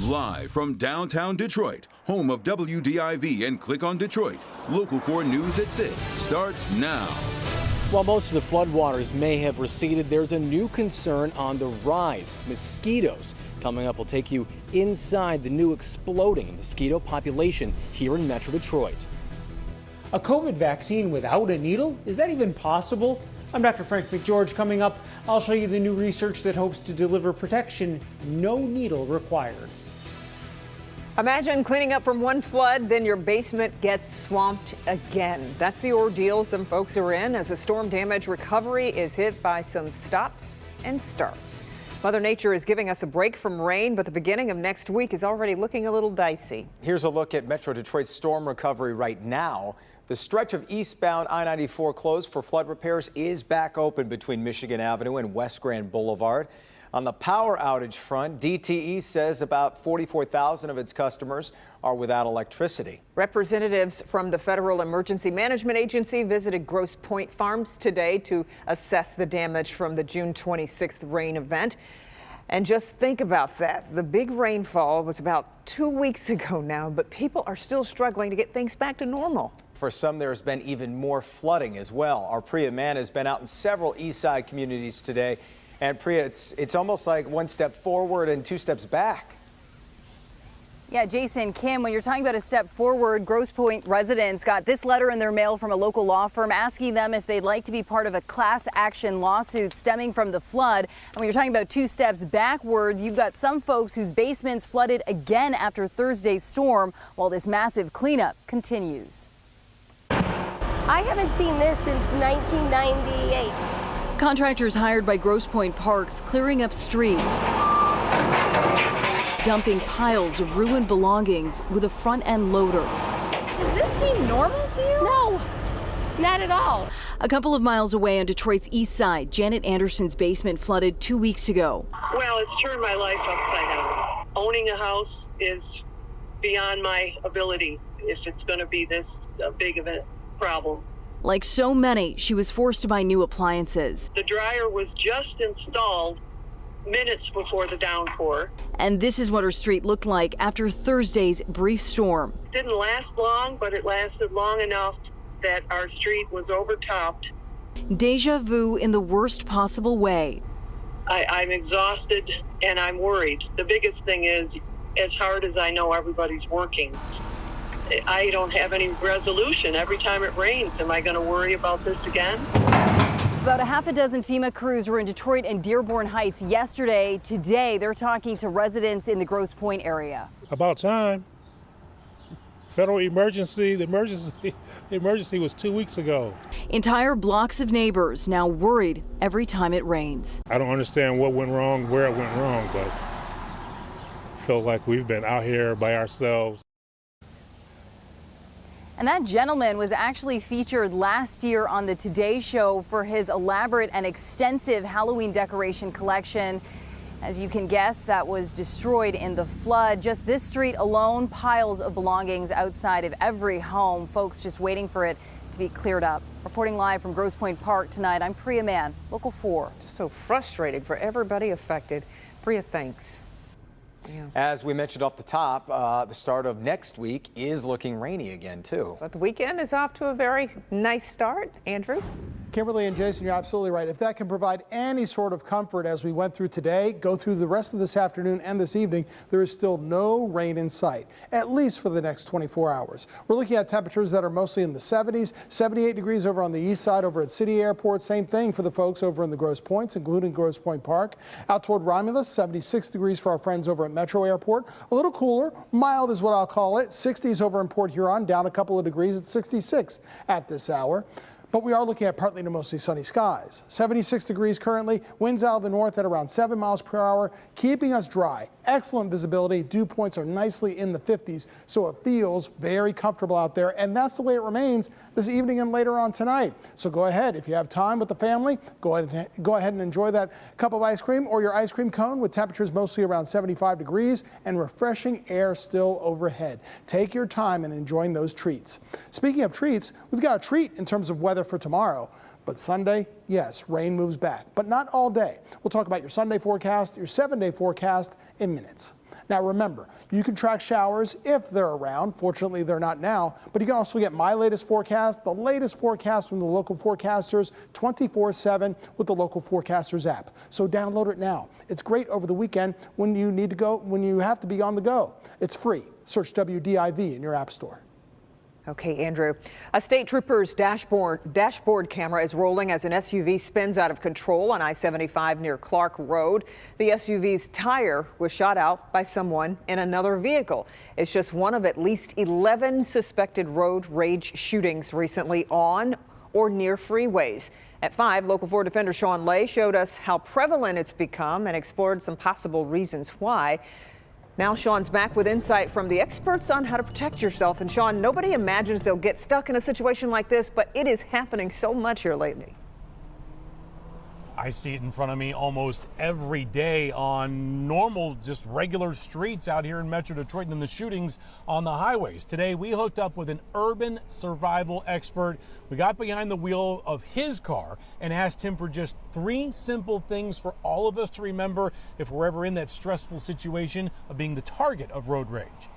Live from downtown Detroit, home of WDIV and Click on Detroit, Local 4 News at 6 starts now. While most of the floodwaters may have receded, there's a new concern on the rise. Mosquitoes. Coming up, we'll take you inside the new exploding mosquito population here in Metro Detroit. A COVID vaccine without a needle? Is that even possible? I'm Dr. Frank McGeorge. Coming up, I'll show you the new research that hopes to deliver protection, no needle required. Imagine cleaning up from one flood, then your basement gets swamped again. That's the ordeal some folks are in as a storm damage recovery is hit by some stops and starts. Mother Nature is giving us a break from rain, but the beginning of next week is already looking a little dicey. Here's a look at Metro Detroit's storm recovery right now. The stretch of eastbound I-94 closed for flood repairs is back open between Michigan Avenue and West Grand Boulevard. On the power outage front, DTE says about 44,000 of its customers are without electricity. Representatives from the Federal Emergency Management Agency visited Grosse Pointe Farms today to assess the damage from the June 26th rain event. And just think about that. The big rainfall was about 2 weeks ago now, but people are still struggling to get things back to normal. For some, there's been even more flooding as well. Our Priya Mann has been out in several east side communities today. And Priya, it's almost like one step forward and two steps back. Yeah, Jason, Kim, when you're talking about a step forward, Grosse Pointe residents got this letter in their mail from a local law firm asking them if they'd like to be part of a class action lawsuit stemming from the flood. And when you're talking about two steps backward, you've got some folks whose basements flooded again after Thursday's storm while this massive cleanup continues. I haven't seen this since 1998. Contractors hired by Grosse Pointe Parks clearing up streets, dumping piles of ruined belongings with a front-end loader. Does this seem normal to you? No, not at all. A couple of miles away on Detroit's east side, Janet Anderson's basement flooded 2 weeks ago. Well, it's turned my life upside down. Owning a house is beyond my ability if it's going to be this big of a problem. Like so many, she was forced to buy new appliances. The dryer was just installed minutes before the downpour. And this is what her street looked like after Thursday's brief storm. It didn't last long, but it lasted long enough that our street was overtopped. Deja vu in the worst possible way. I'm exhausted and I'm worried. The biggest thing is, as hard as I know everybody's working, I don't have any resolution. Every time it rains, am I going to worry about this again? About a half a dozen FEMA crews were in Detroit and Dearborn Heights yesterday. Today, they're talking to residents in the Grosse Pointe area. About time. Federal emergency, the emergency was 2 weeks ago. Entire blocks of neighbors now worried every time it rains. I don't understand what went wrong, where it went wrong, but I feel like we've been out here by ourselves. And that gentleman was actually featured last year on the Today Show for his elaborate and extensive Halloween decoration collection. As you can guess, that was destroyed in the flood. Just this street alone, piles of belongings outside of every home. Folks just waiting for it to be cleared up. Reporting live from Grosse Pointe Park tonight, I'm Priya Mann, Local 4. So frustrating for everybody affected. Priya, thanks. Yeah. As we mentioned off the top, the start of next week is looking rainy again, too. But the weekend is off to a very nice start. Andrew? Kimberly and Jason, you're absolutely right. If that can provide any sort of comfort as we went through today, go through the rest of this afternoon and this evening, there is still no rain in sight, at least for the next 24 hours. We're looking at temperatures that are mostly in the 70s, 78 degrees over on the east side over at City Airport. Same thing for the folks over in the Grosse Pointes, including Grosse Pointe Park. Out toward Romulus, 76 degrees for our friends over at Metro Airport. A little cooler, mild is what I'll call it. 60s over in Port Huron, down a couple of degrees at 66 at this hour. But we are looking at partly to mostly sunny skies. 76 degrees currently, winds out of the north at around 7 miles per hour, keeping us dry. Excellent visibility. Dew points are nicely in the 50s, so it feels very comfortable out there, and that's the way it remains this evening and later on tonight. So go ahead, if you have time with the family, go ahead and enjoy that cup of ice cream or your ice cream cone with temperatures mostly around 75 degrees and refreshing air still overhead. Take your time in enjoying those treats. Speaking of treats, we've got a treat in terms of weather for tomorrow. But Sunday, yes, rain moves back, but not all day. We'll talk about your Sunday forecast, your 7-day forecast in minutes. Now remember, you can track showers if they're around. Fortunately, they're not now, but you can also get my latest forecast, the latest forecast from the local forecasters 24/7 with the local forecasters app. So download it now. It's great over the weekend when you need to go, when you have to be on the go. It's free. Search WDIV in your app store. Okay, Andrew. A state trooper's dashboard camera is rolling as an SUV spins out of control on I-75 near Clark Road. The SUV's tire was shot out by someone in another vehicle. It's just one of at least 11 suspected road rage shootings recently on or near freeways. At 5, Local 4 Defender Sean Lay showed us how prevalent it's become and explored some possible reasons why. Now Sean's back with insight from the experts on how to protect yourself. And Sean, nobody imagines they'll get stuck in a situation like this, but it is happening so much here lately. I see it in front of me almost every day on normal, just regular streets out here in Metro Detroit, and then the shootings on the highways. Today, we hooked up with an urban survival expert. We got behind the wheel of his car and asked him for just 3 simple things for all of us to remember if we're ever in that stressful situation of being the target of road rage.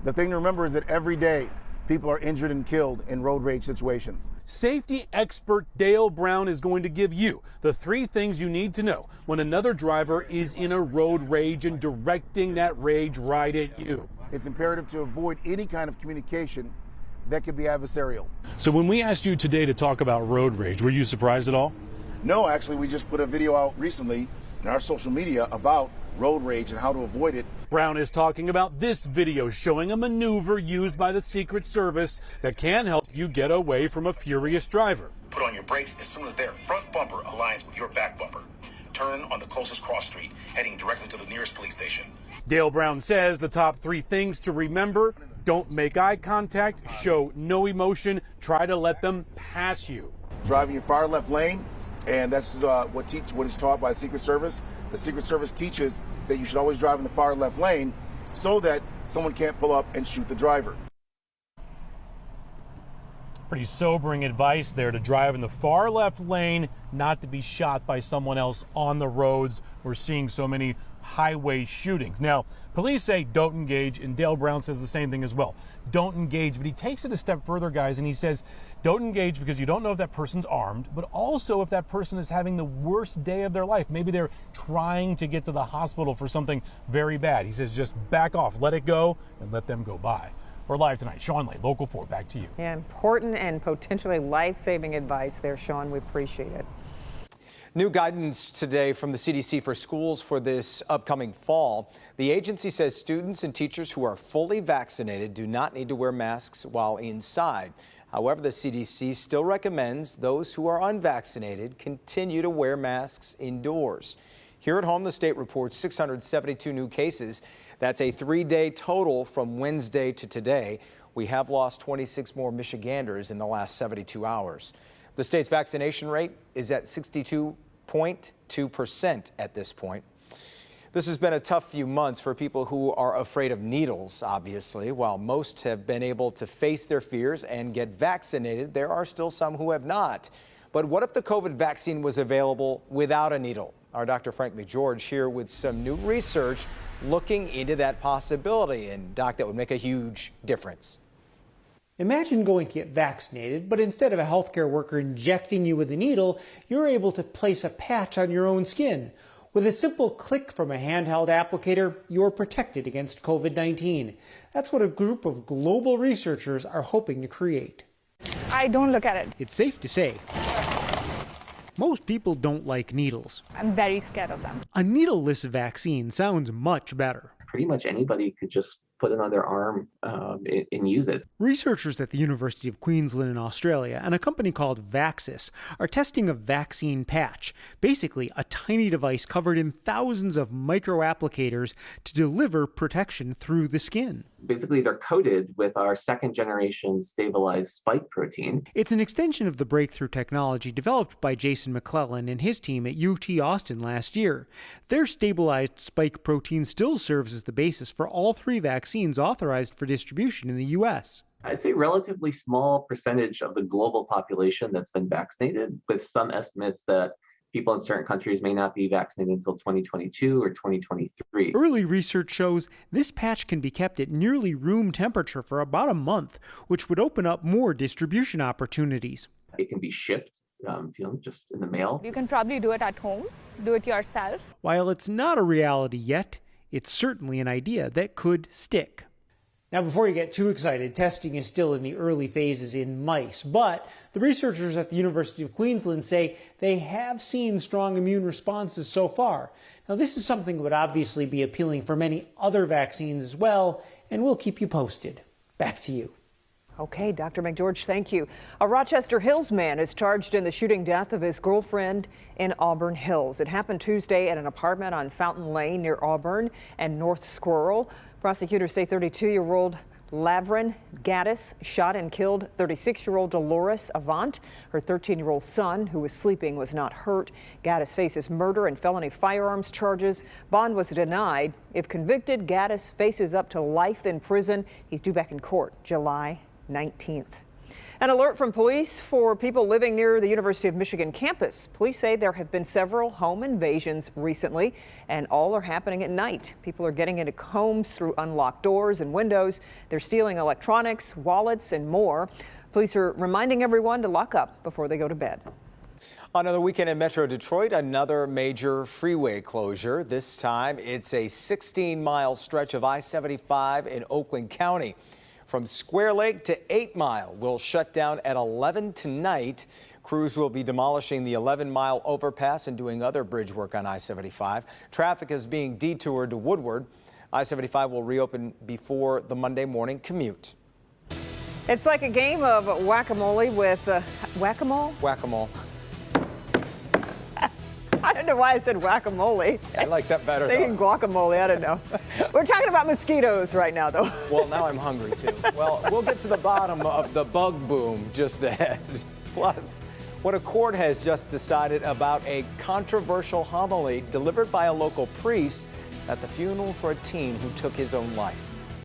The thing to remember is that every day, people are injured and killed in road rage situations. Safety expert Dale Brown is going to give you the 3 things you need to know when another driver is in a road rage and directing that rage right at you. It's imperative to avoid any kind of communication that could be adversarial. So when we asked you today to talk about road rage, were you surprised at all? No, actually, we just put a video out recently in our social media about road rage and how to avoid it. Brown is talking about this video showing a maneuver used by the Secret Service that can help you get away from a furious driver. Put on your brakes as soon as their front bumper aligns with your back bumper. Turn on the closest cross street, heading directly to the nearest police station. Dale Brown says the top 3 things to remember: don't make eye contact, show no emotion, try to let them pass you. Driving your far left lane, and that's what is taught by the Secret Service. The Secret Service teaches that you should always drive in the far left lane so that someone can't pull up and shoot the driver. Pretty sobering advice there, to drive in the far left lane, not to be shot by someone else on the roads. We're seeing so many highway shootings. Now, police say don't engage, and Dale Brown says the same thing as well. Don't engage, but he takes it a step further, guys, and he says don't engage because you don't know if that person's armed, but also if that person is having the worst day of their life. Maybe they're trying to get to the hospital for something very bad. He says just back off, let it go, and let them go by. We're live tonight. Sean Lay, Local 4, back to you. Yeah, important and potentially life-saving advice there, Sean. We appreciate it. New guidance today from the CDC for schools for this upcoming fall. The agency says students and teachers who are fully vaccinated do not need to wear masks while inside. However, the CDC still recommends those who are unvaccinated continue to wear masks indoors. Here at home, the state reports 672 new cases. That's a 3-day total from Wednesday to today. We have lost 26 more Michiganders in the last 72 hours. The state's vaccination rate is at 62.2% at this point. This has been a tough few months for people who are afraid of needles, obviously. While most have been able to face their fears and get vaccinated, there are still some who have not. But what if the COVID vaccine was available without a needle? Our Dr. Frank McGeorge here with some new research looking into that possibility. And Doc, that would make a huge difference. Imagine going to get vaccinated, but instead of a healthcare worker injecting you with a needle, you're able to place a patch on your own skin. With a simple click from a handheld applicator, you're protected against COVID-19. That's what a group of global researchers are hoping to create. I don't look at it. It's safe to say, most people don't like needles. I'm very scared of them. A needleless vaccine sounds much better. Pretty much anybody could just put it on their arm and use it. Researchers at the University of Queensland in Australia and a company called Vaxxis are testing a vaccine patch, basically a tiny device covered in thousands of micro-applicators to deliver protection through the skin. Basically, they're coated with our second-generation stabilized spike protein. It's an extension of the breakthrough technology developed by Jason McClellan and his team at UT Austin last year. Their stabilized spike protein still serves as the basis for all 3 vaccines authorized for distribution in the U.S. I'd say relatively small percentage of the global population that's been vaccinated, with some estimates that People in certain countries may not be vaccinated until 2022 or 2023. Early research shows this patch can be kept at nearly room temperature for about a month, which would open up more distribution opportunities. It can be shipped, just in the mail. You can probably do it at home, do it yourself. While it's not a reality yet, it's certainly an idea that could stick. Now, before you get too excited, testing is still in the early phases in mice, but the researchers at the University of Queensland say they have seen strong immune responses so far. Now, this is something that would obviously be appealing for many other vaccines as well, and we'll keep you posted. Back to you. Okay, Dr. McGeorge, thank you. A Rochester Hills man is charged in the shooting death of his girlfriend in Auburn Hills. It happened Tuesday at an apartment on Fountain Lane near Auburn and North Squirrel. Prosecutors say 32-year-old Lavrin Gaddis shot and killed 36-year-old Dolores Avant. Her 13-year-old son, who was sleeping, was not hurt. Gaddis faces murder and felony firearms charges. Bond was denied. If convicted, Gaddis faces up to life in prison. He's due back in court July 19th. An alert from police for people living near the University of Michigan campus. Police say there have been several home invasions recently, and all are happening at night. People are getting into homes through unlocked doors and windows. They're stealing electronics, wallets, and more. Police are reminding everyone to lock up before they go to bed. Another weekend in Metro Detroit, another major freeway closure. This time, it's a 16-mile stretch of I-75 in Oakland County. From Square Lake to 8 Mile will shut down at 11 tonight. Crews will be demolishing the 11-mile overpass and doing other bridge work on I-75. Traffic is being detoured to Woodward. I-75 will reopen before the Monday morning commute. It's like a game of whack-a-mole with whack-a-mole? Whack-a-mole. I don't know why I said whack-a-mole. I like that better. Thinking guacamole, I don't know. We're talking about mosquitoes right now, though. Well, now I'm hungry, too. Well, we'll get to the bottom of the bug boom just ahead. Plus, what a court has just decided about a controversial homily delivered by a local priest at the funeral for a teen who took his own life.